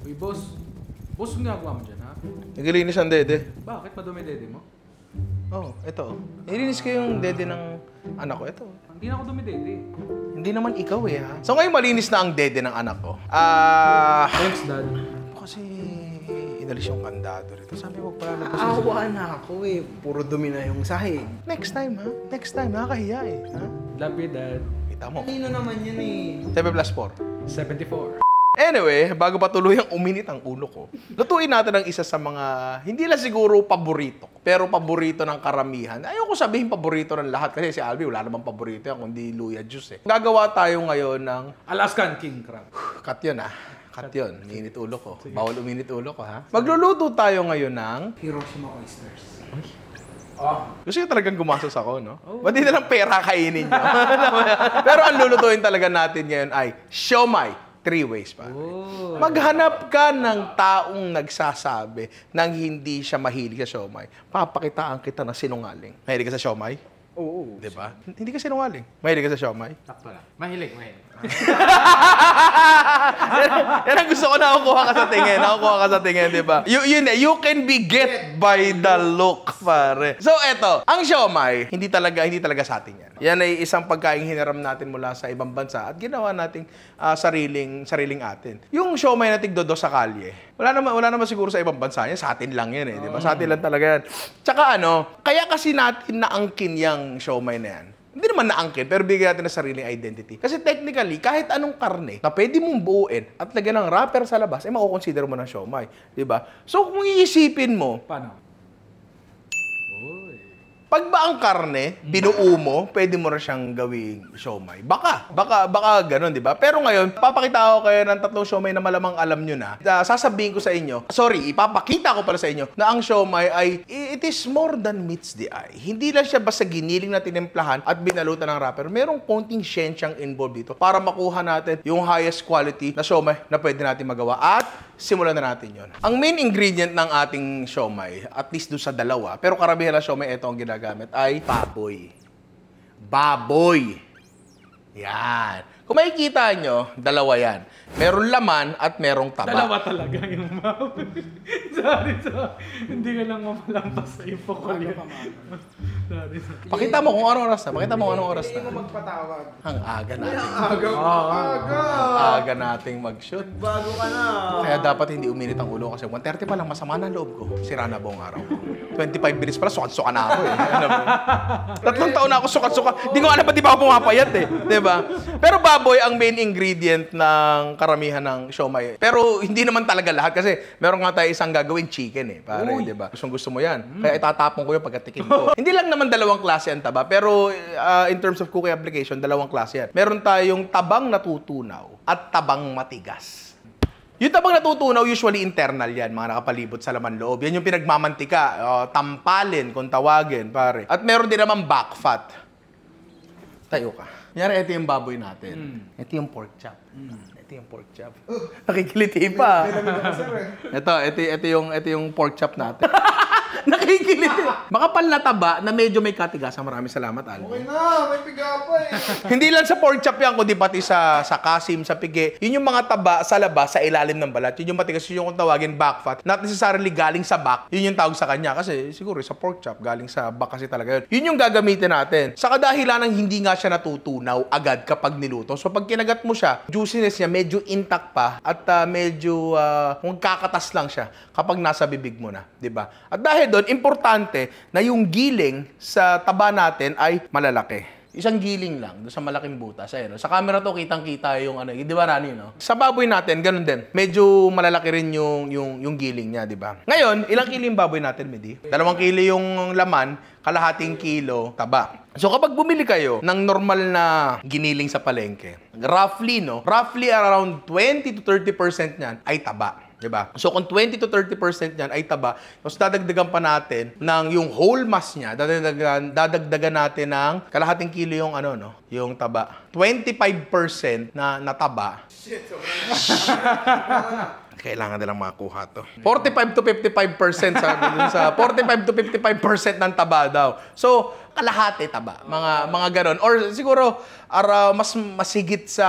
Uy, boss. Boss, ang ginagawa mo dyan, ha? Naglilinis ang dede. Bakit? Madumi dede mo? Oo, ito. Nilinis ko yung dede ng anak ko. Ito. Hindi na ako dumi dede. Hindi naman ikaw eh, ha? So ngayon malinis na ang dede ng anak ko. Thanks, Dad. Kasi inalis yung kandado rito. Sabi ko pala labas. Aawa na ako eh. Puro dumi na yung sahig. Next time, ha? Next time, nakakahiya eh. Ha? Love you, Dad. Kita mo. Kanino naman yan eh? 7+4. 74. Anyway, bago pa tuluyang uminit ang ulo ko, lutuin natin ang isa sa mga, hindi lang siguro paborito, pero paborito ng karamihan. Ayoko sabihin paborito ng lahat kasi si Albi wala namang paborito yan, kundi luya juice eh. Gagawa tayo ngayon ng... Alaskan King Crab. Cut yun ah. Cut yun. Uminit ulo ko. Bawal uminit ulo ko ha. Magluluto tayo ngayon ng... Hiroshima oysters. Gusto nyo talagang gumastos ako, no? Ba't di na lang pera kainin nyo? Pero ang lulutuin talaga natin ngayon ay siomai. 3 ways pa. Maghanap ka ng taong nagsasabi nang hindi siya mahilig sa siomai. Papakitaan kita na sinungaling. Mahilig ka sa siomai? Oo. Diba? Hindi ka sinungaling. Mahilig ka sa siomai? Takto lang. Mahilig. Yan ang gusto ko na nakukuha ka sa tingin. Nakukuha ka sa tingin, di ba? You can be get by the look, pare. So, eto. Ang siomai, hindi talaga sa atin yan. Yan ay isang pagkaing hiniram natin mula sa ibang bansa at ginawa nating sariling atin. Yung siomai na tigdodo sa kalye, wala naman siguro sa ibang bansa yan. Sa atin lang yan eh, di ba? Sa atin lang talaga yan. Tsaka kaya kasi natin naangkin yung siomai na yan. Hindi naman naangkin, pero bigyan natin ng sariling identity. Kasi technically, kahit anong karne na pwede mong buuin at lagyan ng wrapper sa labas, makukonsider mo ng siomai. Diba? So, kung iisipin mo, Paano? pag ba ang karne, binuo mo, pwede mo na siyang gawing siomai. Baka ganun, di ba? Pero ngayon, papakita ko kayo ng 3 siomai na malamang alam nyo na. Sasabihin ko sa inyo, ipapakita ko pala sa inyo na ang siomai ay, it is more than meets the eye. Hindi lang siya basta giniling na tinimplahan at binalutan ng wrapper. Merong konting siyensiyang involved dito para makuha natin yung highest quality na siomai na pwede natin magawa. At simulan na natin yon. Ang main ingredient ng ating siomai, at least doon sa dalawa, pero karamihan na siomai, ito ang ginagamit, ay baboy. Baboy! Yan. Kung makikita nyo, dalawa yan. Merong laman at merong taba. Dalawa talaga yung baboy. Sorry. Hindi ka lang mamalampas sa info ko yan. Sorry. Pakita mo kung anong oras na. Hindi mo magpatawag. Ang aga nating. Aga! Aga nating mag-shoot. Bago ka na. Kaya dapat hindi uminit ang ulo kasi 1:30 pa lang masama na loob ko. Sira na buong araw. 25 minutes pala, sukat-suka na ako eh. 3 taon na ako sukat-suka. Hindi ko alam ba't di pa ako pumapayat eh. Diba? Pero baboy ang main ingredient ng karamihan ng siomai. Pero hindi naman talaga lahat kasi meron nga tayo isang gagawin chicken eh. Pare, diba? Gusto mo yan. Kaya itatapon ko yung pagkatikim ko. Hindi lang naman dalawang klase ang taba. Pero in terms of cooking application, dalawang klase yan. Meron tayong tabang natutunaw at tabang matigas. Yung tabang natutunaw, usually internal yan, mga nakapalibot sa laman loob. Yan yung pinagmamantika, tampalin kung tawagin, pare. At meron din naman back fat. Tayo ka. Kunyari, ito yung baboy natin. Ito yung pork chop. Ito yung pork chop. Nakikiliti pa. Ito yung pork chop natin. Nakikiliti. Makapal na taba na medyo may katigasan. Maraming salamat, Alvin. Okay na, may piga pa eh. Hindi lang sa pork chop yan, kundi pati sa kasim, sa pigi. Yun yung mga taba sa labas, sa ilalim ng balat. Yun yung matigas, yun yung kung tawagin back fat. Not necessarily galing sa back. Yun yung tawag sa kanya. Kasi siguro sa pork chop, galing sa back kasi talaga yun. Yun yung gagamitin natin. Sa kadahilan ng hindi nga siya natutunaw agad kapag niluto. So pag kinagat mo siya, juiciness niya medyo intact pa at medyo kung kakatas lang siya kapag nasa bibig mo na. Diba? At dahil doon, importante na yung giling sa taba natin ay malalaki. Isang giling lang doon sa malaking butas. Ayun, sa camera to, kitang-kita yung di ba, Rani, no? Sa baboy natin, ganun din. Medyo malalaki rin yung giling niya, di ba? Ngayon, ilang kilo yung baboy natin, Medi? 2 kilo yung laman, kalahating kilo taba. So kapag bumili kayo ng normal na giniling sa palengke, roughly around 20 to 30% niyan ay taba. Diba? So kung 20 to 30% niyan ay taba, tapos dadagdagan pa natin ng yung whole mass niya, dadagdagan natin ng kalahating kilo yung yung taba. 25% na taba. Shit, Kailangan nilang makuha to. 45 to 55% sabi dun sa 45 to 55% ng taba daw. So, kalahati taba. Mga ganon. Or siguro, mas masigit sa,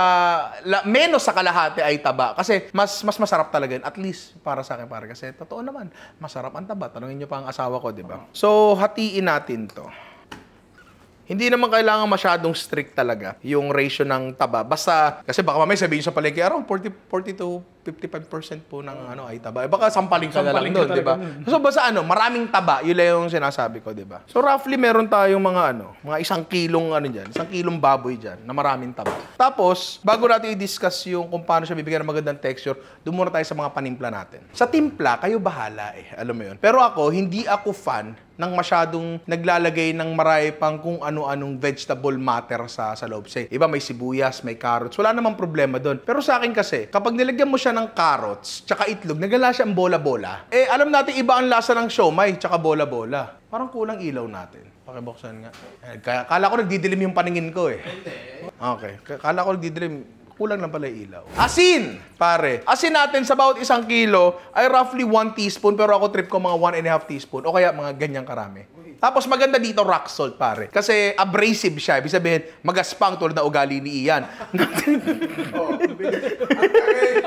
menos sa kalahati ay taba. Kasi mas masarap talaga yun. At least, para sa akin, pare. Kasi totoo naman, masarap ang taba. Tanungin nyo pa ang asawa ko, di ba? So, hatiin natin to. Hindi naman kailangan masyadong strict talaga yung ratio ng taba. Basta, kasi baka mamaya sabihin sa palengke, around 40 to 55% po ng ay taba. Baka sampaling ka na lang doon, di ba? So, basta maraming taba, yun lang yung sinasabi ko, di ba? So, roughly, meron tayong mga 1 kilong dyan, 1 kilong baboy dyan, na maraming taba. Tapos, bago natin i-discuss yung kung paano siya bibigyan ng magandang texture, doon muna tayo sa mga panimpla natin. Sa timpla, kayo bahala alam mo yun. Pero ako, hindi ako fan ng masyadong naglalagay ng marami pang kung ano-anong vegetable matter sa loob. Say, iba may sibuyas, may carrots. Wala namang problema doon. Pero sa akin kasi, kapag nilagyan mo siya ng carrots, tsaka itlog, nagala siya ang bola-bola. Alam natin iba ang lasa ng siomay, tsaka bola-bola. Parang kulang ilaw natin. Pakibuksan nga. Kala ko nagdidilim yung paningin ko Okay. Kala ko nagdidilim. Kulang lang pala yung ilaw. Asin! Pare. Asin natin sa bawat 1 kilo ay roughly 1 teaspoon. Pero ako trip ko mga 1.5 teaspoon. O kaya mga ganyang karami. Tapos maganda dito rock salt, pare. Kasi abrasive siya. Ibig sabihin, magaspang tulad na ugali ni Ian.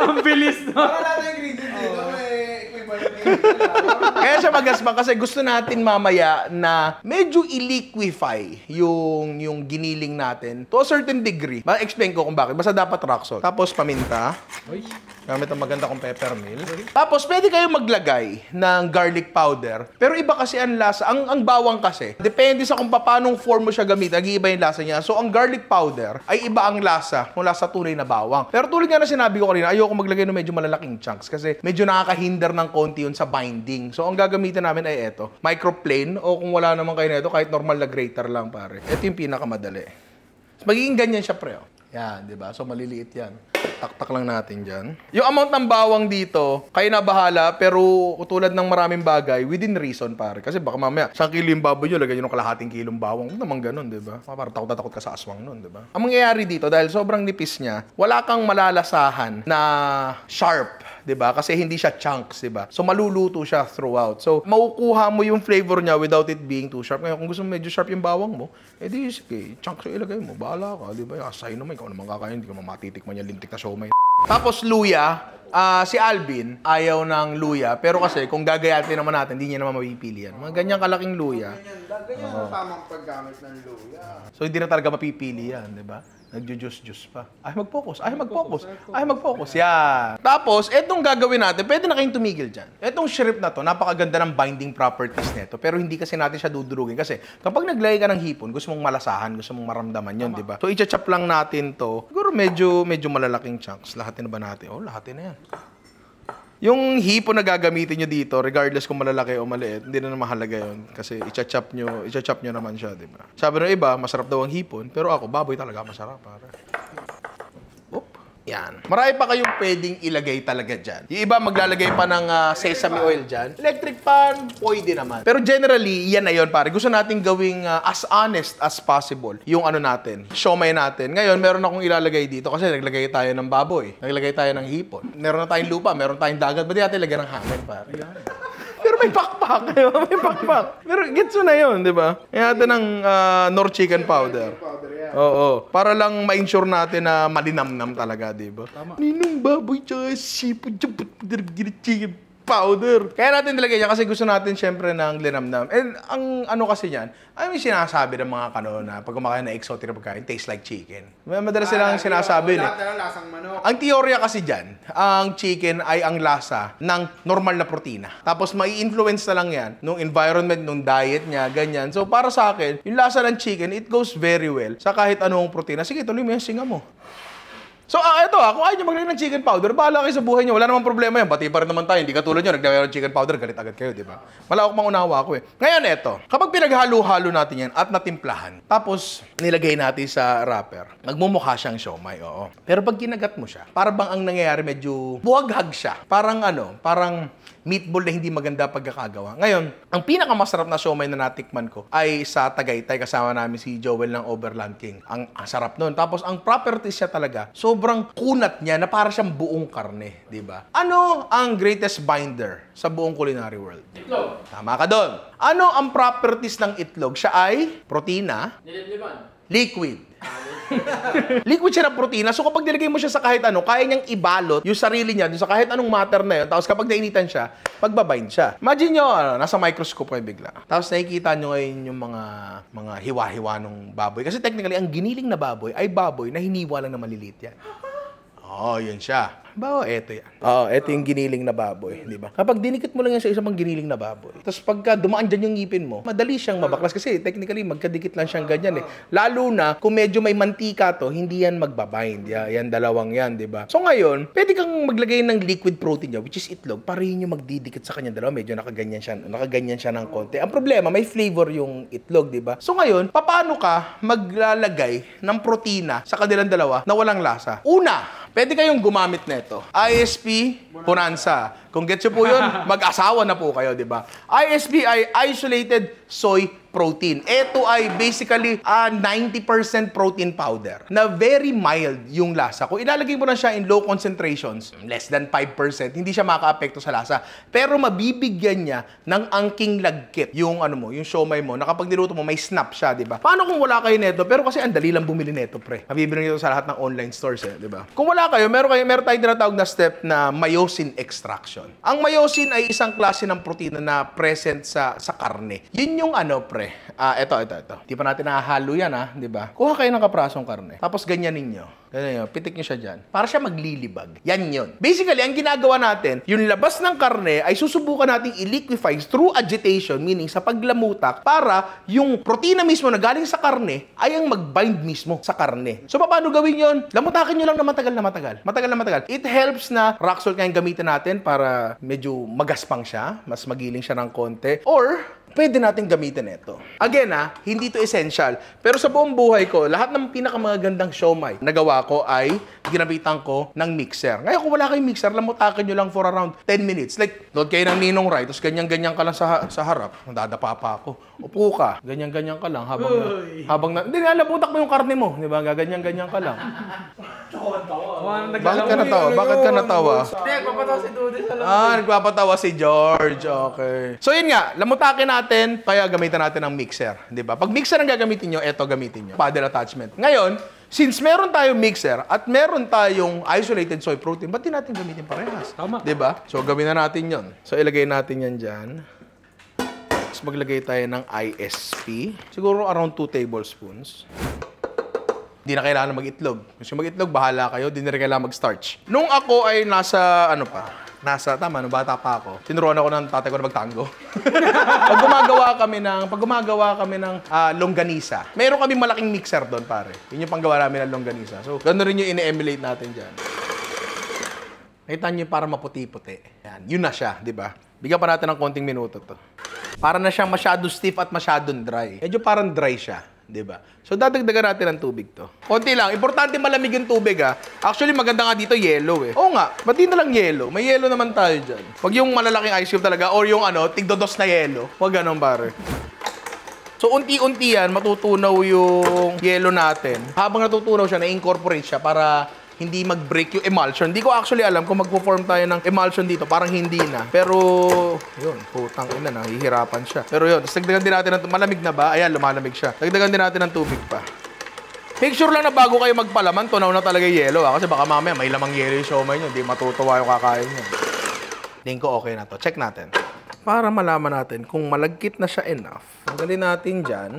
Ang bilis na. Para natin yung ingredients dito, may equivalent Kaya siya magaspang kasi gusto natin mamaya na medyo i-liquefy yung giniling natin to a certain degree. Ma-explain ko kung bakit. Basta dapat rock salt. Tapos paminta. Gamit ang maganda kong peppermill. Tapos pwede kayong maglagay ng garlic powder. Pero iba kasi ang lasa. Ang bawang kasi, depende sa kung paanong form mo siya gamitin, nag-iiba yung lasa niya. So ang garlic powder ay iba ang lasa kung lasa tunay na bawang. Pero tulad nga na sinabi ko kanina, ayoko maglagay ng medyo malalaking chunks kasi medyo nakakahinder ng konti yun sa binding. So ang gagamitin namin ay ito, microplane o kung wala naman kayo na ito, kahit normal na grater lang pare. Ito yung pinakamadali. So, magiging ganyan siya pre. Yan, di ba? So maliliit yan. Taktak lang natin dyan. Yung amount ng bawang dito, kayo na bahala, pero tulad ng maraming bagay, within reason, pare. Kasi baka mamaya, 1 kilo yung baboy nyo, lagyan nyo ng kalahating kilong bawang. Huwag naman ganun, di ba? Parang takot na takot ka sa aswang nun, di ba? Ang mangyayari dito, dahil sobrang nipis niya, wala kang malalasahan na sharp, di ba? Kasi hindi siya chunks, di ba? So, maluluto siya throughout. So, makukuha mo yung flavor niya without it being too sharp. Ngayon, kung gusto mo medyo sharp yung bawang mo, edi, sige, chunks yung ilagay mo. Bahala ka, di ba? Asay naman, ikaw naman kakain, hindi ka matitikman yung lintik na siomay. Tapos luya, si Alvin ayaw ng luya, pero kasi kung gagayatin naman natin, hindi niya naman mapipili yan. Mga ganyang kalaking luya. Ganyan ang tamang paggamit ng luya. So hindi na talaga mapipili yan, di ba? Nagjo-juice pa. Ay mag-focus, ay mag-focus, ay mag-focus. Yan. Tapos, etong gagawin natin, pwede na kayong tumigil dyan. Etong shrimp na to, napakaganda ng binding properties nito, pero hindi kasi natin siya dudurugin. Kasi kapag naglagay ka ng hipon, gusto mong malasahan, gusto mong maramdaman yun, di ba? So, i-chop lang natin to. Siguro medyo malalaking chunks. Lahatin na ba natin? Oh, lahatin na yan. Yung hipon na gagamitin nyo dito, regardless kung malalaki o maliit, hindi na mahalaga yun. Kasi i-chop nyo naman siya, di ba? Sabi ng iba, masarap daw ang hipon, pero ako, baboy talaga masarap, para. Yan. Marami pa kayong pwedeng ilagay talaga dyan. Yung iba maglalagay pa ng sesame oil dyan. Electric pan, pwede naman. Pero generally, yan na yun, pare. Gusto natin gawing as honest as possible yung natin, siomay natin. Ngayon, meron akong ilalagay dito kasi naglagay tayo ng baboy. Naglagay tayo ng hipon. Meron na tayong lupa, meron tayong dagat. Ba't di natin lagyan ng hangin, pare? Pero may pakpak. May pakpak. Pero gets mo na yun, di ba? Yan natin ng Nor chicken powder. Oo. Para lang ma-ensure natin na malinamnam talaga, di ba? Ninong baboy tsaka sipon chicken powder. Kaya natin nilagay yan kasi gusto natin syempre ng linamnam. And ang kasi yan, ay may sinasabi ng mga na pag kumakain na exotic na pagkain, tastes like chicken. Madalas silang sinasabi. Lahat na lasang manok. Ang teorya kasi dyan, ang chicken ay ang lasa ng normal na protina. Tapos mai-influence na lang yan nung environment, nung diet niya, ganyan. So para sa akin, yung lasa ng chicken, it goes very well sa kahit anong protina. Sige, tuloy mo yan, singa mo. So, ito kung ayaw nyo maglagay ng chicken powder, bahala kayo sa buhay nyo. Wala namang problema yan. Bati pa rin naman tayo. Hindi katulad nyo, naglagay ng chicken powder, galit agad kayo, di ba? Malawak mang unawa ako eh. Ngayon, ito. Kapag pinaghalo-halo natin yan at natimplahan, tapos nilagay natin sa wrapper, nagmumukha siyang siomay, oo. Pero pag kinagat mo siya, parang bang ang nangyayari medyo buwaghag siya. Parang meatball na hindi maganda pagkakagawa. Ngayon, ang pinakamasarap na siomay na natikman ko ay sa Tagaytay, kasama namin si Joel ng Overland King. Ang sarap nun. Tapos ang properties siya talaga, sobrang kunat niya na para siyang buong karne, di ba? Ano ang greatest binder sa buong culinary world? Itlog. Tama ka doon. Ano ang properties ng itlog? Siya ay protina, liquid. Liquid siya ng protina. So kapag nilagay mo siya sa kahit ano, kaya niyang ibalot yung sarili niya sa kahit anong matter na yun. Tapos kapag nainitan siya, magbabind siya. Imagine nyo, nasa microscope kayo bigla. Tapos nakikita nyo ngayon yung mga hiwa-hiwa ng baboy. Kasi technically, ang giniling na baboy ay baboy na hiniwa lang na maliliit yan. Oo, yun siya. Bawa, eto yan. Oo, eto yung giniling na baboy, di ba? Kapag dinikit mo lang yan sa isang giniling na baboy, tapos pagka dumaan dyan yung ngipin mo, madali siyang mabaklas kasi technically magkadikit lang siyang ganyan eh. Lalo na kung medyo may mantika to, hindi yan magbabind. Yan dalawang yan, di ba? So ngayon, pwede kang maglagay ng liquid protein niya, which is itlog, para yun yung magdidikit sa kanya dalawa. Medyo nakaganyan siya ng konti. Ang problema, may flavor yung itlog, di ba? So ngayon, paano ka maglalagay ng protina sa kanilang dalawa na walang lasa? Una, pwede kayong gumamit nito. ISP Bonanza. Kung gets nyo po yun, mag-asawa na po kayo, di ba? ISP ay Isolated Soy Protein. Ito ay basically 90% protein powder na very mild yung lasa. Kung ilalagay mo na siya in low concentrations, less than 5%, hindi siya maka-apekto sa lasa. Pero mabibigyan niya ng angking lagkit yung yung siomai mo, na kapag niluto mo, may snap siya, di ba? Paano kung wala kayo neto? Pero kasi ang dali lang bumili neto, pre. Mabibili nyo sa lahat ng online stores, di ba? Kung wala kayo, meron tayong tinatawag na step na myosin extraction. Ang myosin ay isang klase ng protina na present sa karne. Yun yung pre. Ito. Di pa natin nahahalo yan, di ba? Kuha kayo ng kaprasong karne. Tapos ganyanin nyo. Pitik nyo siya dyan. Para siya maglilibag. Yan yun. Basically, ang ginagawa natin, yung labas ng karne ay susubukan nating i-liquefy through agitation, meaning sa paglamutak, para yung protina mismo na galing sa karne ay ang mag-bind mismo sa karne. So, paano gawin yun? Lamutakin nyo lang na matagal na matagal. Matagal na matagal. It helps na rock salt kayong gamitin natin para medyo magaspang siya, mas magiling siya ng konti. Or, pwede natin gamitin ito. Again, hindi ito essential. Pero sa buong buhay ko, lahat ng pinakamagandang siomai nagawa ko ay ginabitan ko ng mixer. Ngayon, kung wala kayong mixer, lamutakin nyo lang for around 10 minutes. Like, load kayo ng Ninong Rai, tapos ganyan-ganyan ka lang sa harap. Dadapa pa ako. Upo ka. Ganyan-ganyan ka lang hindi nga, labutak mo yung karne mo. Di ba? Ganyan-ganyan ka lang. Bakit ka natawa? Bakit ka natawa? Nagpapatawa si Dude sa loob. Nagpapatawa si George. Okay. So, yun nga. Lamutakin natin, kaya gamitan natin ng mixer. Di ba? Pag mixer ang gagamitin nyo, eto gamitin nyo. Paddle attachment. Ngayon, since meron tayong mixer at meron tayong isolated soy protein, ba't di natin gamitin parehas? Tama. Di ba? So, gawin na natin yon. So, ilagay natin yan dyan. Tapos maglagay tayo ng ISP. Siguro around 2 tablespoons. Di na kailangan mag-itlog. Kasi mag-itlog, bahala kayo. Di na rin kailangan mag-starch. Nung ako ay nasa bata pa ako. Tinuruan ako ng tatay ko na magtango. Pag gumagawa kami ng longganisa. Meron kami malaking mixer doon, pare. Yun yung panggawa namin ng longganisa. So, gano'n rin yung ini-emulate natin dyan. Nakita nyo yung para maputi-puti. Yan. Yun na siya, di ba? Bigyan pa natin ng konting minuto to. Para na siyang masyadong stiff at masyadong dry. Medyo parang dry siya. Diba? So, dadagdagan natin ng tubig to. Konti lang. Importante malamig yung tubig, Actually, maganda nga dito, yellow, Oo nga. Ba't di na lang yellow? May yellow naman tayo dyan. Pag yung malalaking ice cube talaga, or yung tigdodos na yellow. Huwag ganun, pare. So, unti-unti yan, matutunaw yung yellow natin. Habang natutunaw siya, na-incorporate siya para hindi mag-break yung emulsion. Hindi ko actually alam kung magpo-form tayo ng emulsion dito. Parang hindi na. Pero, yun, putang ina, nahihirapan siya. Pero yun, tapos dagdagan din natin ng malamig na ba? Ayan, lumalamig siya. Dagdagan din natin ng tubig pa. Make sure lang na bago kayo magpalaman, tunaw na talaga yung yellow, Kasi baka mamaya may lamang yellow yung siomai nyo. Hindi matutuwa yung kakain nyo. Tingin ko okay na to. Check natin. Para malaman natin kung malagkit na siya enough. Tanggalin natin dyan.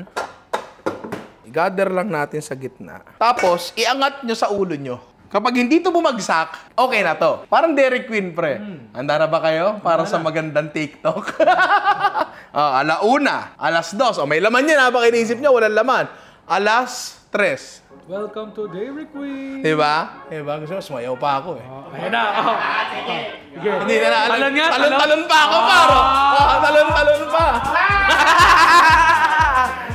I-gather lang natin sa gitna. Tapos, iangat nyo sa ulo nyo. Kapag hindi to bumagsak, okay na to. Parang Dairy Queen, pre. Handa na ba kayo? Para sa magandang TikTok. Alauna, alas 2. May laman yan, baka iniisip nyo, walang laman. Alas 3. Welcome to Dairy Queen. Diba? Gusto mo, sumayaw pa ako Ayun na. Sige. Hindi na Talon nga, talon pa ako, paro. Talon pa.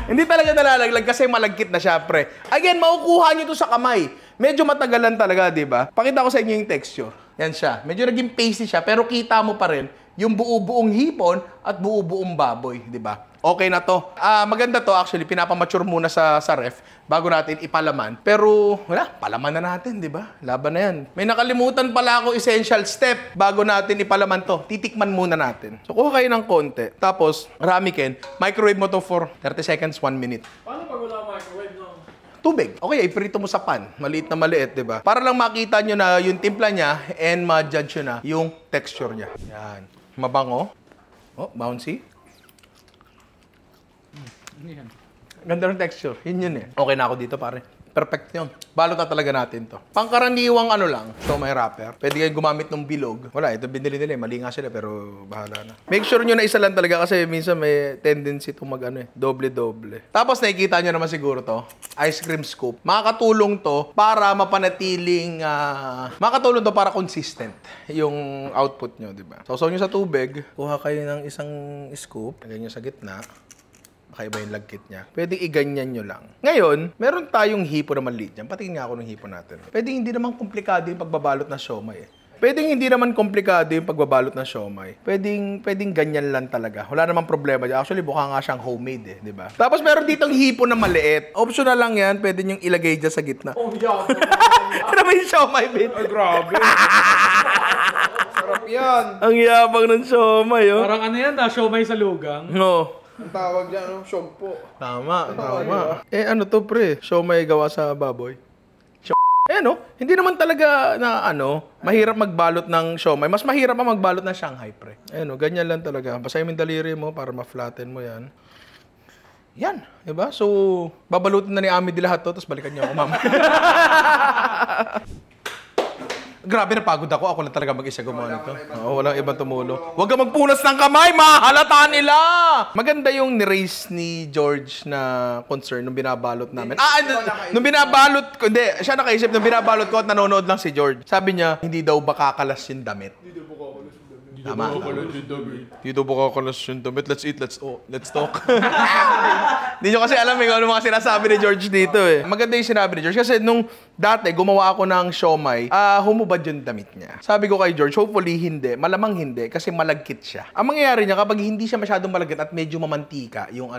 Hindi talaga nalalaglag kasi malagkit na siya, pre. Again, makukuha nyo to sa kamay. Medyo matagalan talaga, di ba? Pakita ko sa inyo yung texture. Yan siya. Medyo naging pasty siya, pero kita mo pa rin yung buo-buong hipon at buo-buong baboy, di ba? Okay na to. Maganda to actually, pinapamature muna sa ref bago natin ipalaman. Pero wala, palaman na natin, di ba? Laban na yan. May nakalimutan pala ako essential step bago natin ipalaman to. Titikman muna natin. So kuha kayo ng konti. Tapos, ramekin, microwave mo to for 30 seconds, 1 minute. Paano pag wala microwave, no? Tubig. Okay, iprito mo sa pan. Maliit na maliit, di ba? Para lang makita nyo na yung timpla niya and ma-judge nyo na yung texture niya. Yan. Mabango. Oh, bouncy. Yan. Ganda ng texture. Yun eh. Okay na ako dito, pare. Perfect yun. Balot na talaga natin to. Pangkaraniwang ano lang, siomai wrapper. Pwede kayo gumamit ng bilog. Wala, ito binili nila eh. Mali nga sila, pero bahala na. Make sure nyo na isa lang talaga kasi minsan may tendency itong doble-doble. Tapos nakikita nyo naman siguro to, ice cream scoop. Makakatulong to para mapanatiling, makakatulong to para consistent yung output nyo, di ba? Sausaw nyo sa tubig, kuha kayo ng isang scoop, lagay nyo sa gitna. Kakaiba yung lagkit niya. Pwede iganyan nyo lang. Ngayon, meron tayong hipo na maliit dyan. Patingin nga ako ng hipo natin. Pwede hindi naman komplikado yung pagbabalot ng siomai eh. Pwede hindi naman komplikado yung pagbabalot ng siomai. Pwedeng ganyan lang talaga. Wala namang problema dyan. Actually, mukha nga siyang homemade eh, di ba? Tapos meron ditong hipo na maliit. Optional lang yan. Pwede nyo ilagay dyan sa gitna. Oh, yeah. Ano ba yung siomai, bit? Ay, grabe. Sarap yan. Ang yabang ng siomai, oh. Parang ano yan, siomai sa lugang. No. Ang tawag dyan, no? Shogpo. Tama. Ano to, pre? Siomai gawa sa baboy. No? Hindi naman talaga na mahirap magbalot ng siomai. Mas mahirap pa magbalot ng Shanghai, pre. Ganyan lang talaga. Basahin mo yung daliri mo para ma-flatten mo yan. Yan, diba? So, babalutin na ni Ami di lahat to, tapos balikan niyo ako, ma'am. Grabe, napagod ako. Ako lang talaga mag-isa gumawa nito. Oo, walang ibang tumulong. Huwag ka magpunas ng kamay, mahalata nila! Maganda yung ni-raise ni George na concern nung binabalot namin. Nung binabalot ko, hindi, siya nakaisip nung binabalot ko at nanonood lang si George. Sabi niya, hindi daw ba kakalas yung damit. Tama. Dito ba kakalas yung damit? Let's eat, let's talk. Hindi nyo kasi alam kung ano mga sinasabi ni George dito eh. Maganda yung sinabi ni George kasi nung dati gumawa ako ng siomai, humubad yung damit niya. Sabi ko kay George, hopefully hindi, malamang hindi kasi malagkit siya. Ang mangyayari niya kapag hindi siya masyadong malagkit at medyo mamantika yung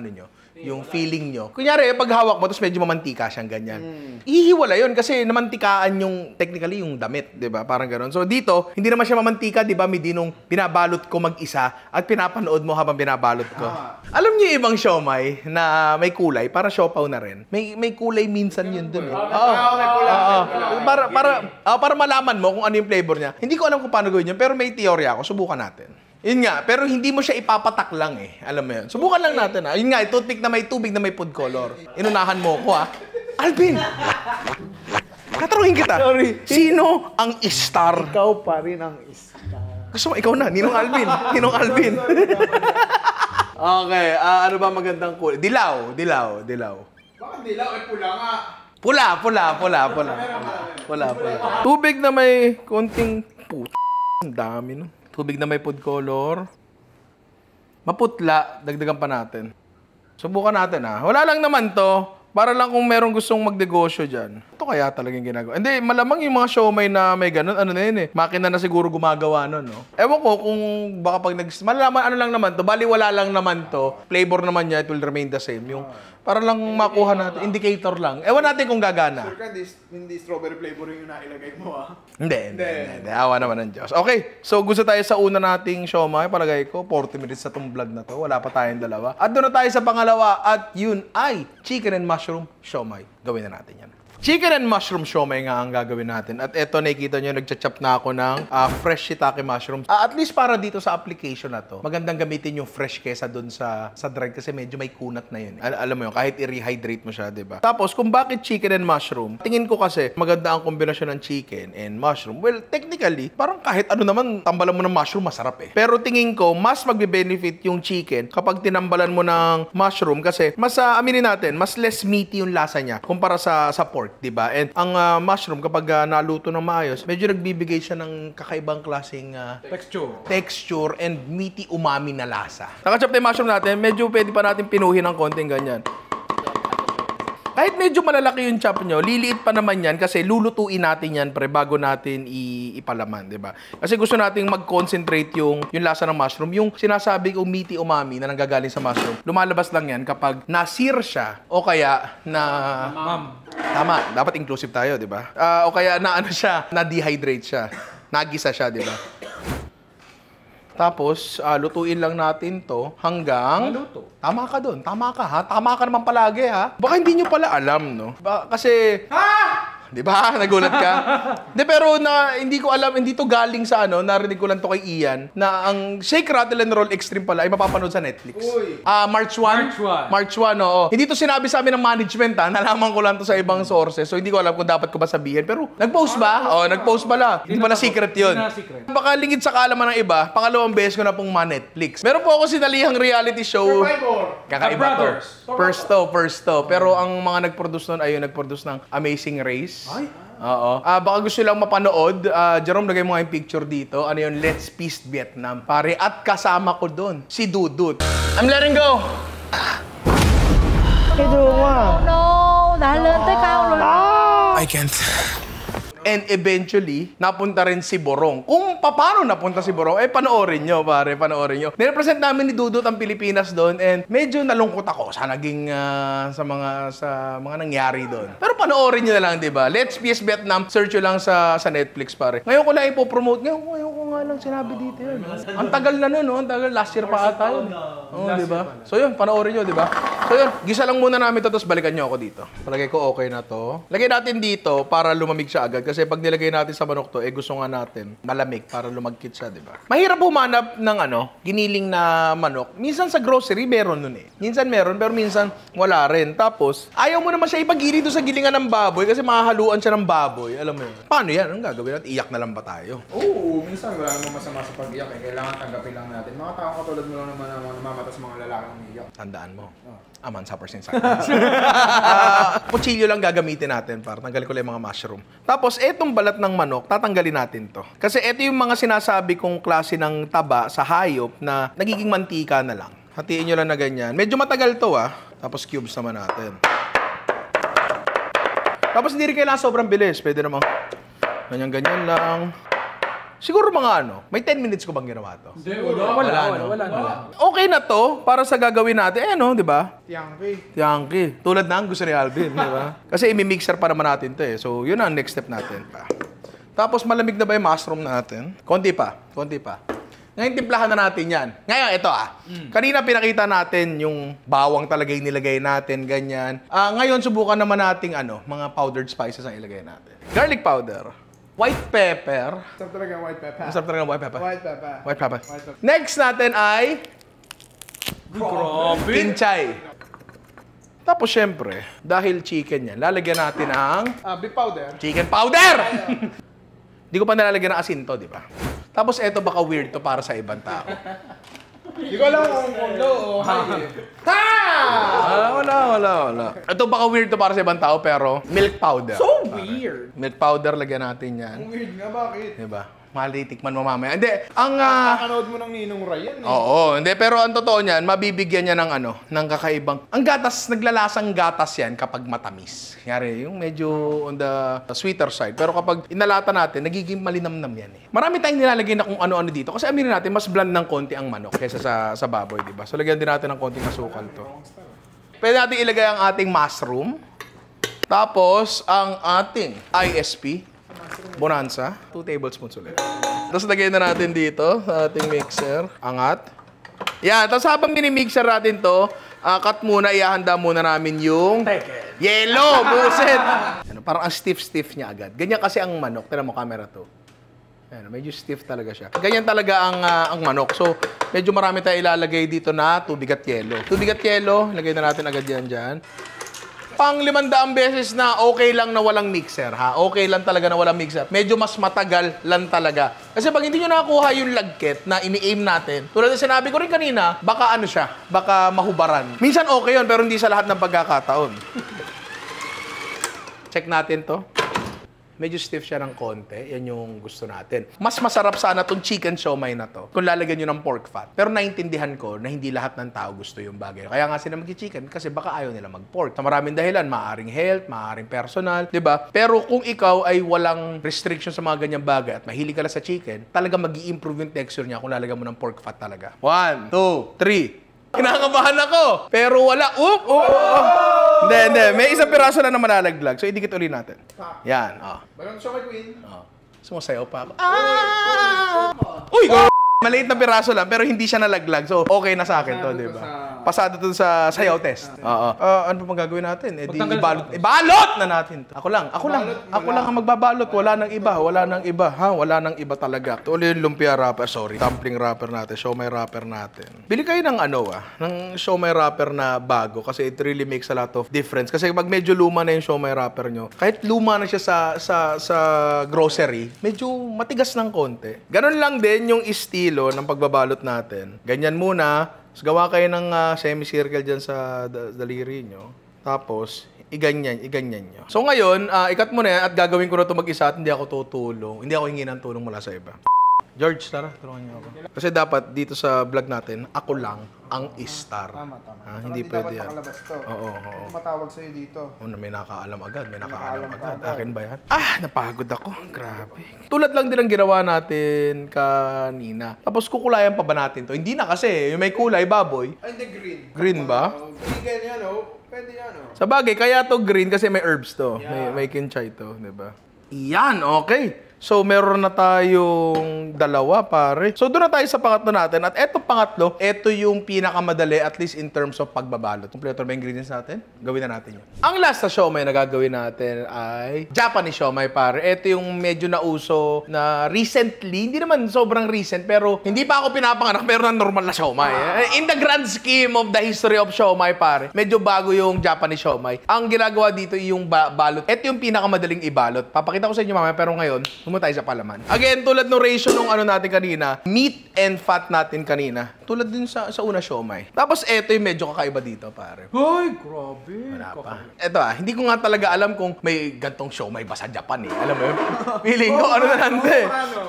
yung feeling nyo. Kunyari, pag hawak mo, tapos medyo mamantika siyang ganyan. Ihiwala yun kasi namantikaan yung, technically, yung damit, di ba? Parang gano'n. So dito, hindi naman siya mamantika, di ba? Midi nung binabalot ko mag-isa at pinapanood mo habang binabalot ko. Alam niyo yung ibang siomai na may kulay, para siopaw na rin. May kulay minsan yun dun eh. Para malaman mo kung ano yung flavor niya. Hindi ko alam kung paano gawin yun, pero may teorya ako. Subukan natin. Yun nga, pero hindi mo siya ipapatak lang eh. Alam mo yun. Subukan lang natin Yun nga, toothpick na may tubig na may food color. Inunahan mo ko Alvin! Tatanungin kita. Sorry. Sino ang star? Ikaw pa rin ang star. Gusto mo, ikaw na. Ninong Alvin. Ninong Alvin. Okay, ano ba magandang kulay? Dilaw. Bakit dilaw? Pula nga. Pula. Tubig na may konting ang dami no. Tubig na may food color. Maputla, dagdagan pa natin. Subukan natin Wala lang naman to. Para lang kung merong gustong magnegosyo dyan. Ito kaya talagang ginagawa. Hindi, malamang yung mga siomai na may ganun, makina na siguro gumagawa nun, no? Ewan ko kung baka pag malalaman, lang naman to, bali wala lang naman to, flavor naman niya, it will remain the same. Yung, para lang makuha natin, indicator lang. Ewan natin kung gagana. Sure ka, hindi strawberry flavoring yung nailagay mo, Hindi. Awa naman ng Diyos. Okay, so gusto tayo sa una nating siomai. Palagay ko, 40 minutes sa tong vlog na to. Wala pa tayong dalawa. At doon na tayo sa pangalawa. At yun ay chicken and mushroom siomai. Gawin na natin yan. Chicken and mushroom siomai nga ang gagawin natin. At eto, nakikita nyo, nagcha-chop na ako ng fresh shiitake mushrooms. At least para dito sa application na to, magandang gamitin yung fresh kesa dun sa dried kasi medyo may kunat na yun. Alam mo yun, kahit i-rehydrate mo siya, diba? Tapos, kung bakit chicken and mushroom, tingin ko kasi maganda ang kombinasyon ng chicken and mushroom. Well, technically, parang kahit ano naman, tambalan mo ng mushroom, masarap eh. Pero tingin ko, mas magbe-benefit yung chicken kapag tinambalan mo ng mushroom kasi mas, aminin natin, mas less meaty yung lasa niya kumpara sa pork. Diba? And ang mushroom, kapag naluto ng maayos, medyo nagbibigay siya ng kakaibang klaseng texture and meaty umami na lasa. Nakachop na yung mushroom natin, medyo pwede pa natin pinuhin ng konting ganyan. Kahit medyo malalaki yung chop nyo, liliit pa naman yan kasi lulutuin natin yan pre bago natin ipalaman, di ba? Kasi gusto nating mag-concentrate yung lasa ng mushroom. Yung sinasabi kong meaty umami na nanggagaling sa mushroom, lumalabas lang yan kapag nasir siya o kaya na... Tama, dapat inclusive tayo, di ba? O kaya na ano siya, na-dehydrate siya. Nagisa siya, di ba? Tapos, lutuin lang natin to hanggang... Maluto. Tama ka doon. Tama ka, ha? Tama ka naman palagi, ha? Baka hindi nyo pala alam, no? Kasi... Di ba? Nagulat ka? Hindi, pero hindi ko alam, hindi to galing sa narinig ko lang to kay Ian, na ang Shake, Rattle, and Roll Extreme pala ay mapapanood sa Netflix. Uy. March 1? March 1. March 1, oo. Hindi to sinabi sa amin ng management, ha? Nalaman ko lang to sa ibang sources, so hindi ko alam kung dapat ko ba sabihin. Pero, nag-post ba? Oo, nag-post pala. Hindi pala secret yun. Hindi na secret. Baka lingid sa kaalaman ng iba, pangalawang beses ko na pong ma-Netflix. Meron po ako sinalihang reality show. Survivor. Kakaiba to. Brothers. First to. Pero ang mga nag-produce nun ay yung nag-produce ng Amazing Race. Ay. Oo. Baka gusto lang mapanood. Jerome, lagay mo nga yung picture dito. Ano yun? Let's Feast Vietnam. Pare, at kasama ko doon, si Dudut. I'm letting go! No, đã lên tới cao rồi. I can't. And eventually, napunta rin si Borong. Kung paano napunta si Borong, panoorin nyo, pare, panoorin nyo. Nirepresent namin ni Dudut ang Pilipinas doon and medyo nalungkot ako sa naging, sa mga nangyari doon. Pero panoorin nyo na lang, di ba? Let's PS Vietnam, search nyo lang sa Netflix, pare. Ngayon ko lang ipopromote. Ngayon ko nga lang sinabi dito yun. Ang tagal na nun, no? Ang tagal, last year pa ata yun. Oo, di ba? So yun, panoorin nyo, di ba? So yun, gisa lang muna namin to, tapos balikan nyo ako dito. Palagay ko okay na to. Lagay natin dito para lumamig siya agad. Kasi pag nilagay natin sa manok to, gusto nga natin malamig para lumagkit siya, di ba? Mahirap humanap ng giniling na manok. Minsan sa grocery, meron nun eh. Minsan meron, pero minsan wala rin. Tapos, ayaw mo naman siya ipagili doon sa gilingan ng baboy kasi makahaluan siya ng baboy. Alam mo yun. Paano yan? Anong gagawin natin? Iyak na lang ba tayo? Oo, minsan wala namang masama sa pag-iyak eh. Kailangan tanggapin lang natin. Mga tao katulad mo lang naman na namamatas mga lalaking umiiyak. Tandaan mo. Aman, suppersin sa kutsilyo lang gagamitin natin para tanggalin ko lang yung mga mushroom. Tapos, etong balat ng manok, tatanggalin natin to. Kasi eto yung mga sinasabi kong klase ng taba sa hayop na nagiging mantika na lang. Hatiin nyo lang na ganyan. Medyo matagal to Tapos cubes naman natin. Tapos hindi rin kailangan sobrang bilis. Pwede namang ganyan-ganyan lang. Siguro mga may 10 minutes ko bang ginawa to? Hindi, wala. Okay na to para sa gagawin natin. Di ba? Tiangki. Tulad na ang gusto ni Alvin, di ba? Kasi imi-mixer pa naman natin to eh. So, yun ang next step natin pa. Tapos, malamig na ba yung mushroom natin? Konti pa. Ngayon, timplahan na natin yan. Ngayon, ito Kanina pinakita natin yung bawang talaga yung nilagay natin, ganyan. Ngayon, subukan naman nating mga powdered spices ang ilagay natin. Garlic powder. White pepper. Sarap talaga white pepper. Masarap talaga white pepper. White pepper. White pepper. Next natin ay Grabe. kinchay. Tapos syempre, dahil chicken yan, lalagyan natin ang Beef powder. chicken powder! Di ko pa nalalagyan ng asin to, di ba? Tapos eto baka weird to para sa ibang tao. Hindi ko alam kung low o high. Wala. Ito baka weird to para sa ibang tao, pero milk powder. So weird. Milk powder, lagyan natin yan. Ang weird nga, bakit? Di ba? Malitikman mo mamaya. Hindi, ang... Kakanood mo ng Ninong Ryan eh. Oo, hindi. Pero ang totoo niyan, mabibigyan niya ng ng kakaibang... Ang gatas, naglalasang gatas yan kapag matamis. Kanyari, yung medyo on the sweeter side. Pero kapag inalata natin, nagiging malinamnam yan eh. Marami tayong nilalagay na kung ano-ano dito. Kasi aminin natin, mas bland ng konti ang manok kaysa sa baboy, di ba? So, lagyan din natin ng konting asukal to. Pwede natin ilagay ang ating mushroom. Tapos, ang ating ISP. Bonanza. 2 tablespoons ulit. Tapos lagyan na natin dito sa ating mixer. Angat. Yan. Tapos habang minimixer natin to, cut muna, ihahanda muna namin yung yellow. Buset! Parang ang stiff-stiff niya agad. Ganyan kasi ang manok. Tira mo camera to. Ayan, medyo stiff talaga siya. Ganyan talaga ang manok. So, medyo marami tayo ilalagay dito na tubig at yelo. Tubig at yelo, lagay na natin agad yan dyan. Pang 500 beses na okay lang na walang mixer, ha? Okay lang talaga na walang mixer. Medyo mas matagal lang talaga. Kasi pag hindi nyo nakakuha yung lagkit na ini-aim natin, tulad na sinabi ko rin kanina, baka baka mahubaran. Minsan okay yun, pero hindi sa lahat ng pagkakataon. Check natin to. medyo stiff siya ng konti. Yan yung gusto natin. Mas masarap sana tong chicken siomai na to kung lalagyan nyo ng pork fat. Pero naintindihan ko na hindi lahat ng tao gusto yung bagay. Kaya nga sila mag-chicken kasi baka ayaw nila mag-pork. Sa maraming dahilan, maaaring health, maaaring personal, di ba? Pero kung ikaw ay walang restriction sa mga ganyang bagay at mahilig ka lang sa chicken, talaga mag-i-improve yung texture niya kung lalagyan mo ng pork fat talaga. 1, 2, 3. Kinakabahan ako. Pero wala. Hindi. May isang piraso na naman nalalaglag. So, idikit ulit natin. Yan. Balang siya kay Queen. Sumasayaw pa ako. Uy! Maliit na piraso lang, pero hindi siya nalaglag. So, okay na sa akin to, di ba? Pasado to sa sayaw test. Oo. Ano pa bang gagawin natin? Di ibalot na natin to. Ako lang ang magbabalot. Wala nang iba. Wala nang iba talaga. Ito ulit yung lumpia wrapper. Sorry. Dumpling wrapper natin. Siomai wrapper natin. Bili kayo ng ng siomai wrapper na bago kasi it really makes a lot of difference. Kasi pag medyo luma na yung siomai wrapper nyo, kahit luma na siya sa grocery, medyo matigas ng konti. Ganon lang din yung estilo ng pagbabalot natin. Ganyan muna. Gawa kayo ng semicircle dyan sa daliri nyo. Tapos, iganyan nyo. So ngayon, ikat mo na yan at gagawin ko na ito mag-isa at hindi ako tutulong. Hindi ako hingi ng tulong mula sa iba. George, tara, tulungan niyo ako. Kasi dapat dito sa vlog natin, ako lang ang star. Tama. Hindi pwede yan. Nakalabas to. Oo. Matawag sa'yo dito. May nakaalam agad. Akin ba yan? Napagod ako. Grabe. Tulad lang din ang ginawa natin kanina. Tapos kukulayan pa ba natin to? Hindi na kasi. Yung may kulay, baboy. Ay, hindi, green. Green ba? Vegan yan, Pwede yan, Sa bagay, kaya to green kasi may herbs to. Yeah. May kinchay to, di ba? Yan, okay. So, meron na tayong dalawa, pare. So, doon na tayo sa pangatlo natin. At eto pangatlo, eto yung pinakamadali, at least in terms of pagbabalot. Kompleto ba ingredients natin? Gawin na natin yun. Ang last na siomai na gagawin natin ay Japanese siomai, pare. Eto yung medyo nauso na recently, hindi naman sobrang recent, pero hindi pa ako pinapanganak, pero na normal na siomai. In the grand scheme of the history of siomai, pare, medyo bago yung Japanese siomai. Ang ginagawa dito yung balot. Eto yung pinakamadaling ibalot. Papakita ko sa inyo mamaya, pero ngayon, pumunta tayo sa palaman. Again, tulad ng ratio nung natin kanina, meat and fat natin kanina, tulad din sa una siomai. Tapos eto yung medyo kakaiba dito, pare. Ay, grabe. Wala pa. Eto hindi ko nga talaga alam kung may gantong siomai ba sa Japan eh. Alam mo yun? Feeling ko,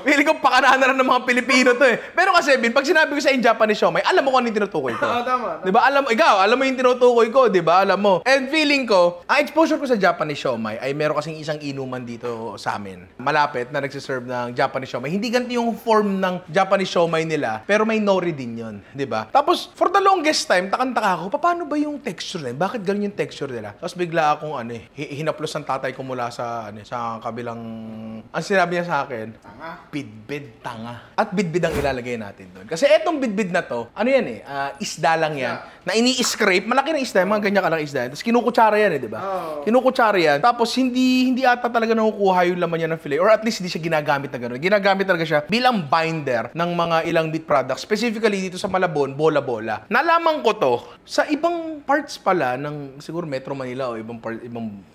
feeling ko pakanahan na ng mga Pilipino to eh. Pero kasi, Bin, pag sinabi ko sa yung Japanese siomai, alam mo kung ano yung tinutukoy ko. Tama. Diba? Alam mo yung tinutukoy ko, diba? Alam mo. And feeling ko, ang exposure ko sa Japanese siomai ay meron kasing isang inuman dito sa amin. Malapit na nagsiserve ng Japanese siomai. Hindi ganito yung form ng Japanese siomai nila, pero may nori din yun, di ba? Tapos, for the longest time, takang-taka ako, paano ba yung texture nila? Bakit ganun yung texture nila? Tapos bigla akong hinaplos ng tatay ko mula sa kabilang, ang sinabi niya sa akin, bidbid, tanga. At bidbid ang ilalagay natin doon. Kasi etong bidbid na to, isda lang yan, na ini-scrape, malaki na isda, mga ganyan ka lang isda. Tapos kinukutsara yan di ba? Kinukutsara yan, tapos hindi ata talaga nakukuha yung laman niya ng fillet, or at least hindi siya ginagamit na gano'n. Ginagamit talaga siya bilang binder ng mga ilang meat products. Specifically dito sa Malabon, bola-bola. Nalaman ko to sa ibang parts pala ng siguro Metro Manila o ibang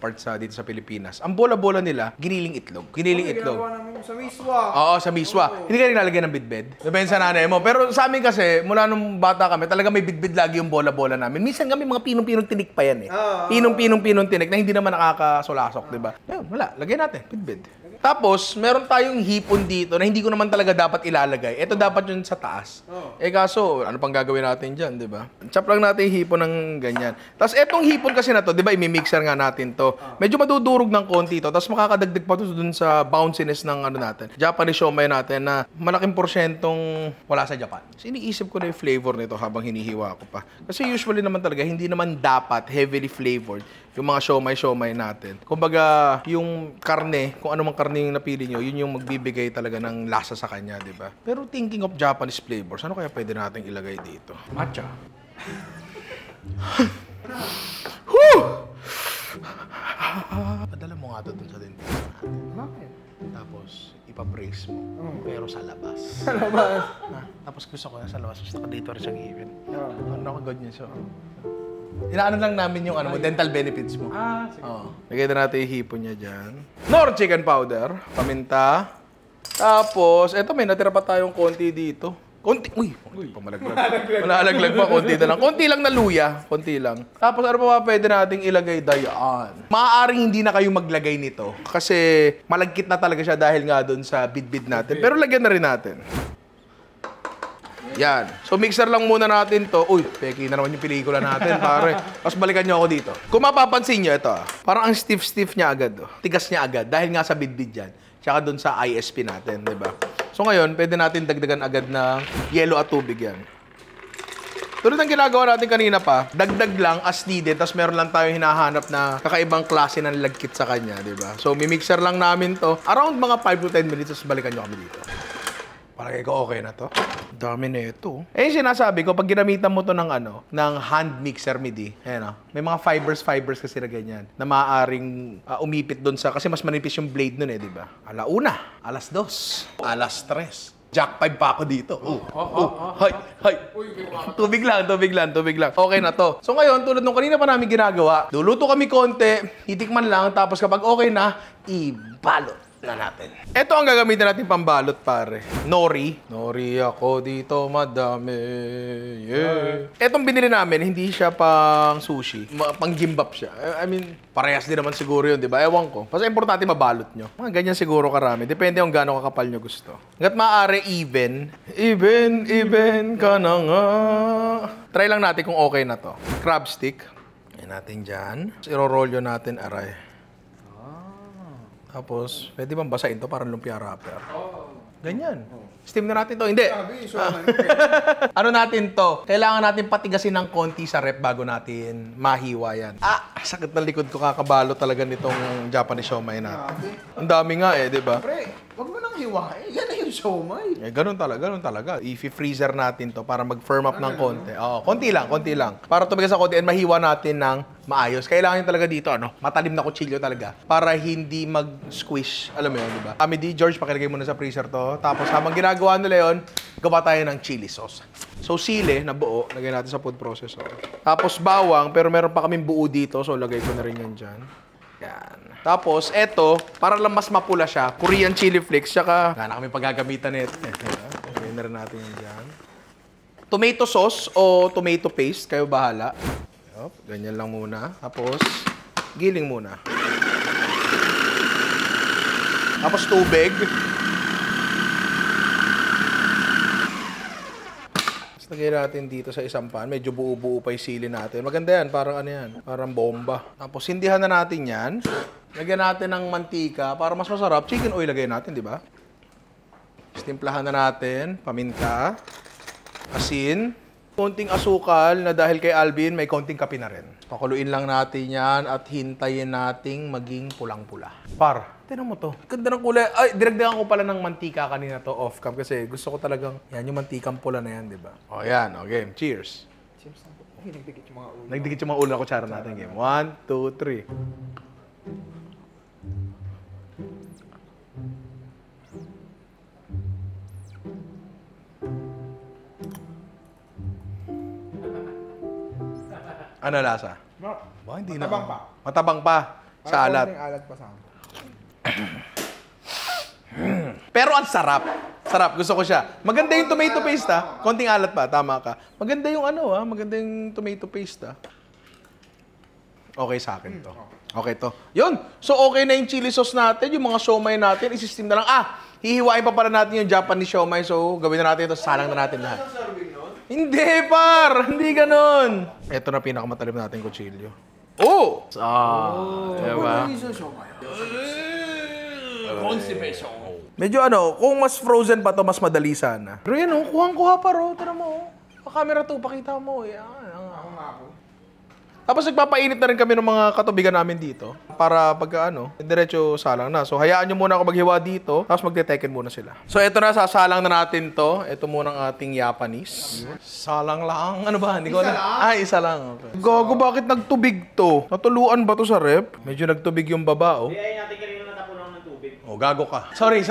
parts dito sa Pilipinas. Ang bola-bola nila, giniling itlog. Giniling itlog. Ginagawa namin sa miswa. Oo, sa miswa. Hindi ka nilalagay ng bidbid. Depende sa nanay mo. Pero sa amin kasi, mula nung bata kami, talaga may bidbid lagi yung bola-bola namin. Minsan kami mga pinong-pinong tinik pa yan eh. Pinong-pinong tinik na hindi naman nakakasulasok, di ba? Ayun, wala. Lagay natin, bidbid. Tapos, meron tayong hipon dito na hindi ko naman talaga dapat ilalagay. Ito dapat yun sa taas. Kaso, ano pang gagawin natin dyan, di ba? Chop lang natin yung hipon ng ganyan. Tapos, etong hipon kasi na to, di ba, imi-mixer nga natin to. Medyo madudurog ng konti to. Tapos, makakadagdag pa to dun sa bounciness ng natin. Japanese siomai natin na malaking porsyentong wala sa Japan. So, iniisip ko na yung flavor nito habang hinihiwa ko pa. Kasi usually naman talaga, hindi naman dapat heavily flavored yung mga siomai natin. Kumbaga, yung karne, kung ano mang karne yung napili nyo, yun yung magbibigay talaga ng lasa sa kanya, di ba? Pero thinking of Japanese flavors, ano kaya pwede natin ilagay dito? Matcha. Padala mo nga ito dun sa dentista natin. Bakit? Tapos, ipabrace mo. Pero sa labas. Sa labas. Tapos gusto ko na sa labas. Gusto ko dito rin sa gilid. Yeah. Ano ako ganyan siya. Inaano lang namin yung dental benefits mo. Sige. Lagay na natin yung hipon niya dyan. Nor chicken powder. Paminta. Tapos, eto may natira pa tayong konti dito. Konti, pamalaglag. Malalaglag pa, konti na lang. Konti lang na luya, konti lang. Tapos ano pa pwede nating ilagay dayan? Maaaring hindi na kayo maglagay nito kasi malagkit na talaga siya dahil nga doon sa bidbid natin. Pero lagyan na rin natin. Yan. So mixer lang muna natin to. Uy, peki na naman yung pelikula natin, pare. Tapos balikan nyo ako dito. Kung mapapansin nyo, ito parang ang stiff-stiff niya agad. Tigas niya agad dahil nga sa bidbid yan. Tsaka doon sa ISP natin, di ba? So ngayon, pwede natin dagdagan agad ng yelo at tubig yan. Tulad ng ginagawa natin kanina pa, dagdag lang as needed, tapos meron lang tayong hinahanap na kakaibang klase ng lagkit sa kanya, di ba? So, mimixer lang namin to. Around mga 5 to 10 minutes, tapos balikan nyo kami dito. Palagay ko okay na to. Dami na ito. Eh, yung sinasabi ko, pag ginamitan mo to ng ng hand mixer midi, ayan o, may mga fibers kasi na ganyan, na maaaring umipit doon sa, kasi mas manipis yung blade nun di ba? Alauna, alas 2, alas 3. Jack 5 pa ako dito. Hay. Tubig lang. Okay na to. So ngayon, tulad nung kanina pa namin ginagawa, luluto kami konti, titikman lang, tapos kapag okay na, ibalot na natin. Ito ang gagamitin natin pambalot, pare. Nori ako dito, madami. Yeah. Etong binili namin, hindi siya pang sushi. Pang gimbap siya. I mean, parehas din naman siguro yun, di ba? Ewan ko. Basta importante mabalot nyo. Mga ganyan siguro karami. Depende kung gaano kakapal nyo gusto. Hanggat maaari, even ka na nga. Try lang natin kung okay na to. Crab stick. Ayan natin dyan. Iro-roll yun natin, aray. Tapos, pwede bang basahin to parang lumpia wrapper? Ganyan. Steam na natin to. Hindi. Ano natin to? Kailangan natin patigasin ng konti sa rep bago natin mahiwa yan. Sakit ng likod ko, kakabalo talaga nitong Japanese siomai natin. Ang dami nga di ba? Pre, wag mo nang hiwain. Yan na yung siomai. Ganun talaga. I-freezer natin to para mag-firm up ng konti. Oo, konti lang. Para tumigas sa konti and mahiwa natin ng maayos. Kailangan yun talaga dito, matalim na kutsilyo talaga para hindi mag-squish. Alam mo yun, di ba? Kami George, pakilagay muna sa freezer to. Tapos habang ginagawa nila yun, gawa tayo ng chili sauce. So sili na buo, lagay natin sa food processor. Tapos bawang, pero meron pa kaming buo dito, so lagay ko na rin yan dyan. Yan. Tapos, eto, para lang mas mapula siya, Korean chili flakes, tsaka wala na kami paggagamitan nito. Lagay na rin natin yan dyan. Tomato sauce o tomato paste, kayo bahala. Ganyan lang muna. Tapos, giling muna. Tapos tubig. Tapos lagay natin dito sa isang pan. Medyo buo-buo pa yung sili natin. Maganda yan. Parang ano yan. Parang bomba. Tapos hindihan na natin yan. Lagyan natin ng mantika para mas masarap. Chicken oil lagay natin, di ba? Timplahan na natin. Paminta. Asin. Konting asukal na dahil kay Alvin, may konting kape na rin. Pakuluin lang natin yan at hintayin nating maging pulang-pula. Tinan mo to. Ganda ng kulay. Ay, dinagdagan ko pala ng mantika kanina to off-cam kasi gusto ko talagang, yan yung mantikang pula na yan, di ba? O yan, okay. Cheers. Nagdikit yung mga ulo. Nagdikit yung mga ulo na kutsara natin. Game. 1, 2, 3. Ano lasa? Hindi na. Matabang pa. Matabang pa. Sa alat. Alat pa sa akin. Pero ang sarap. Sarap. Gusto ko siya. Maganda yung tomato paste Konting alat pa. Tama ka. Maganda yung maganda yung tomato paste Okay sa akin to. Okay to. Yun. So okay na yung chili sauce natin. Yung mga siomai natin. Isistem na lang. Hihiwain pa pala natin yung Japanese siomai. So gawin na natin ito. Salang na natin lahat. Hindi, par! Hindi ganun! Ito na pinakamatalim natin kutsilyo. Diba? Medyo kung mas frozen pa to, mas madali sana. Pero yan kuhang-kuha pa Tara mo Pa-camera to, pakita mo. Tapos nagpapainit na rin kami ng mga katubigan namin dito. Para pagka diretso salang na. So hayaan nyo muna ako maghiwa dito. Tapos magte-teken muna sila. So ito na, sasalang na natin to. Ito muna ang ating Japanese. Salang lang. Ano ba? Hindi ko alam. Isa lang. Okay. Gago, bakit nagtubig to? Natuluan ba to sa rep? Medyo nagtubig yung baba, Hindi, ay natin kanina natapunan ng tubig. Gago ka. Sorry.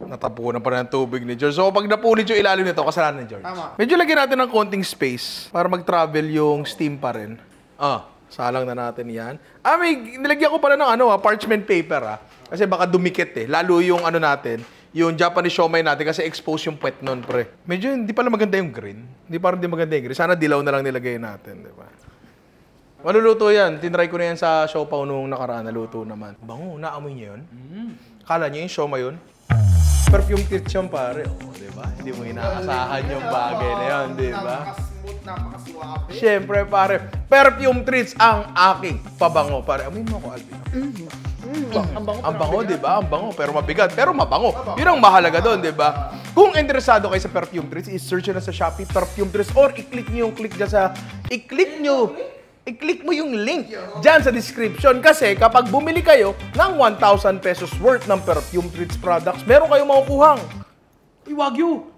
Natapunan pa rin ang tubig ni George. So pag napunit yung ilalim nito, kasalanan ni George. Tama. Medyo lagyan natin ng konting space para mag-travel yung steam pa rin. Salang na natin yan. May nilagyan ko pala ng parchment paper Kasi baka dumikit Lalo yung natin, yung Japanese siomai natin kasi expose yung puwet nun, pre. Medyo hindi pala maganda yung green. Hindi maganda yung green. Sana dilaw na lang nilagay natin, di ba? Maluluto yan. Tinry ko na yan sa siopaw nung nakaraan. Naluto naman. Bango, naamoy niyo yun? Kala niyo yung siomai yun? Perfume kit yun, pare. Oh, di ba? Hindi mo inaasahan yung bagay na yun, di ba? Napaka-smooth, napaka-suabe. Siyempre, pare, perfume treats ang aking pabango, pare. Amoy mo ako, Alvin. Ang bango, di ba? Ang bango, pero mabigat, pero mabango. Yun ang mahalaga doon, di ba? Kung interesado kayo sa perfume treats, i-search nyo na sa Shopee, perfume treats, or i-click nyo yung click dyan sa... I-click mo yung link dyan sa description kasi kapag bumili kayo ng 1,000 pesos worth ng perfume treats products, meron kayong makukuhang Wagyu.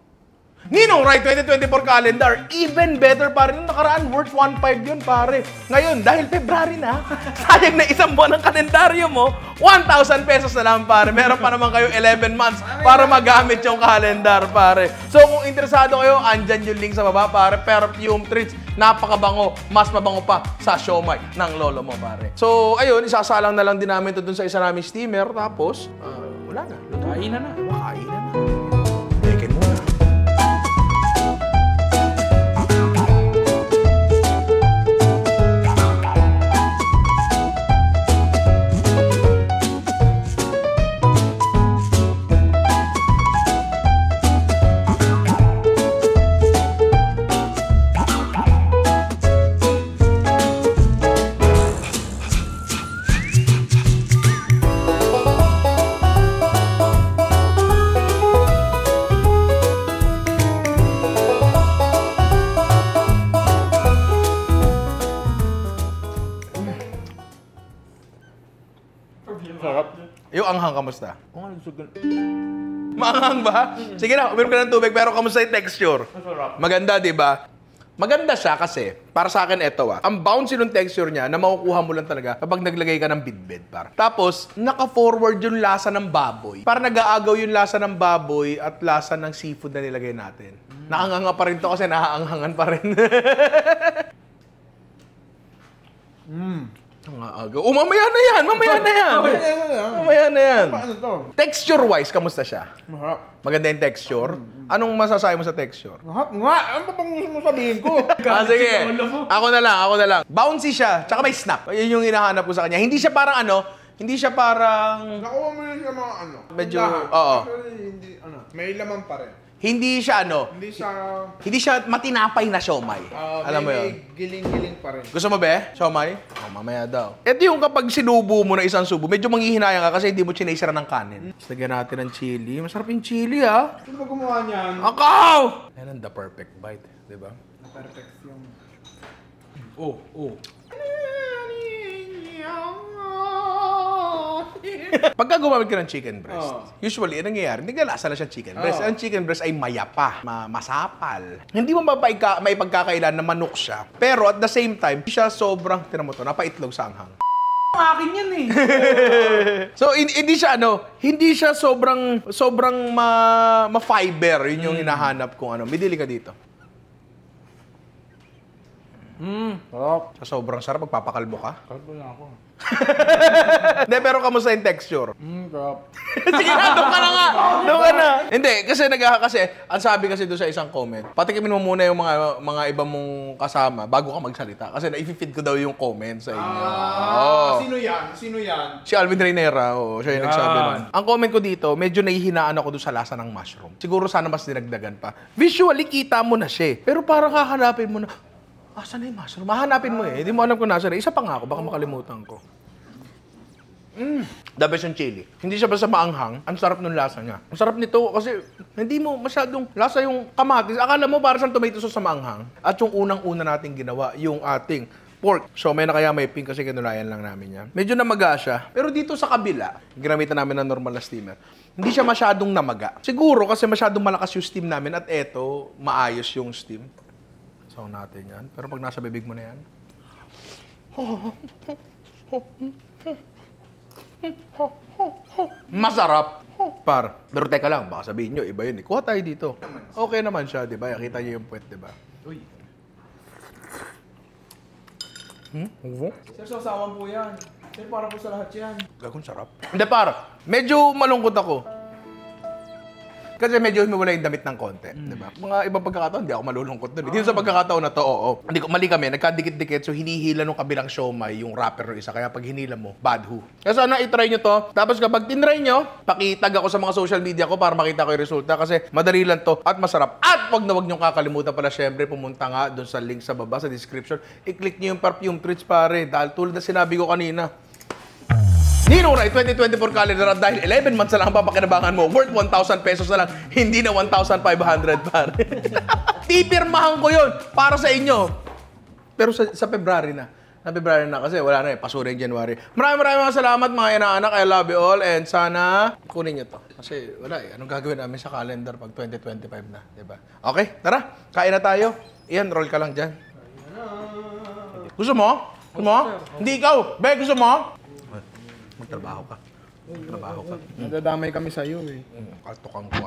Ninong Right 2024 calendar, even better pa rin. Yung nakaraan, worth 1.5 yun, pare. Ngayon, dahil February na, sayang na isang buwan ng kalendaryo mo, 1,000 pesos na lang, pare. Meron pa naman kayo 11 months para magamit yung calendar, pare. So, kung interesado kayo, andyan yung link sa baba, pare. Perfume treats, napakabango. Mas mabango pa sa siomai ng lolo mo, pare. So, ayun, isasalang na lang din namin ito dun sa isa naming steamer. Tapos, wala na. Kainan na. Kainan na. Tekin muna. Yung anghang, kamusta? Maanghang ba? Sige na, uminom ka ng tubig, pero kamusta yung texture? Maganda, di ba? Maganda siya kasi, para sa akin, eto ang bouncy ng texture niya na makukuha mo lang talaga kapag naglagay ka ng bidbid, par. Tapos, naka-forward yung lasa ng baboy. Para nag-aagaw yung lasa ng baboy at lasa ng seafood na nilagay natin. Nakanganga pa rin to kasi nakaanghangan pa rin. Mamaya na yan! Mamaya na yan! Mamaya na yan! Paano to? Texture-wise, kamusta siya? Mahap. Maganda yung texture? Anong masasabi mo sa texture? Mahap nga! Ano pa pang gusto mo sabihin ko? Sige. Ako na lang. Bouncy siya, tsaka may snap. Yun yung hinahanap ko sa kanya. Hindi siya parang Nakuha mo yun sa mga ano. Medyo, lahat. oo. Actually, hindi, may laman pa rin. Hindi siya Hindi siya matinapay na siomai. Alam mo yun? May giling-giling pa rin. Gusto mo ba? Siomai? Mamaya daw. Ito yung kapag sinubo mo na isang subo, medyo manghihinayang ka kasi hindi mo chinasira ng kanin. Lagyan natin ng chili. Masarap yung chili, ha? Sino ba gumawa niyan? Akaw! Yan ang the perfect bite, di ba? Perfect yung... Oh. Pagka gumamit ka ng chicken breast, usually, ang nangyayari, naglalasa na siya chicken breast. Ang chicken breast ay mayapa, masapal. Hindi mo maipagkakailan na manok siya. Pero at the same time, siya sobrang, tinan mo to, napaitlog sa anghang. Akin yan eh. So, hindi siya sobrang ma-fiber. Yun yung hinahanap kong ano. Midili ka dito. Sarap. Sa sobrang sarap, magpapakalbo ka. Kalbo na ako. Hindi, pero kamusta yung texture? Sarap. Sige na, doon ka na nga. Doon ka na. Hindi, kasi ang sabi kasi doon sa isang comment, patikimin mo muna yung mga iba mong kasama bago ka magsalita. Kasi na-feed ko daw yung comment sa inyo. Sino yan? Si Alvin Reynera, siya yung nagsabi nun. Ang comment ko dito, medyo nahihinaan ako doon sa lasa ng mushroom. Siguro sana mas dinagdagan pa. Visually, kita mo na siya. Pero parang hahanapin mo na, asan na yung mushroom? Mahanapin mo eh. Hindi mo alam kung nasa na. Isa pa nga ako, baka makalimutan ko. The best yung chili. Hindi siya basta maanghang. Ang sarap ng lasa niya. Ang sarap nito kasi hindi mo masyadong lasa yung kamatis. Akala mo para siyang tomato sauce sa maanghang. At yung unang-una nating ginawa, yung ating pork. So may na kaya may pink kasi kinulayan lang namin yan. Medyo namaga siya. Pero dito sa kabila, ginamitan namin ng normal na steamer. Hindi siya masyadong namaga. Siguro kasi masyadong malakas yung steam namin at eto, maayos yung steam. So natin yan. Pero pag nasa bibig mo na yan. Masarap. Pero teka lang, baka sabihin nyo, iba yun. Kuha tayo dito. Okay naman siya, di ba? Kita nyo yung puwet, di ba? Uy. Sir, sasawan po yan. Sir, para po sa lahat yan. Gagawin sarap. Hindi, medyo malungkot ako. Kasi medyo humiwala yung damit ng konti, di ba? Mga ibang pagkakataon, hindi ako malulungkot dun. Dito sa pagkakataon na to, oo. Hindi ko, mali kami, nagkadikit-dikit, so hinihila nung kabilang siomay yung wrapper ng isa. Kaya pag hinila mo, bad who. Kaya sana itry nyo to. Tapos kapag tinry nyo, pakitag ako sa mga social media ko para makita ko yung resulta. Kasi madali lang to at masarap. At wag na wag nyo kakalimutan pala, syempre, pumunta nga dun sa link sa baba, sa description. I-click nyo yung perfume treats, pare. Dahil tulad na sinabi ko kanina, Ninong Rai 2024 calendar at dahil 11 months na lang ang papakinabangan mo, worth 1,000 pesos na lang, hindi na 1,500 pare. Pipirmahan ko yun para sa inyo. Pero sa February na. February na kasi wala na pasura yung January. Maraming salamat mga inaanak. I love you all and sana kunin nyo to. Kasi wala anong gagawin namin sa calendar pag 2025 na, diba? Okay, tara. Kain na tayo. Ian, roll ka lang dyan. Gusto mo? Gusto mo? Hindi ikaw. Be, gusto mo? Magtrabaho ka. Magtrabaho ka. Nadadamay kami sa'yo eh. Kaltukang ko.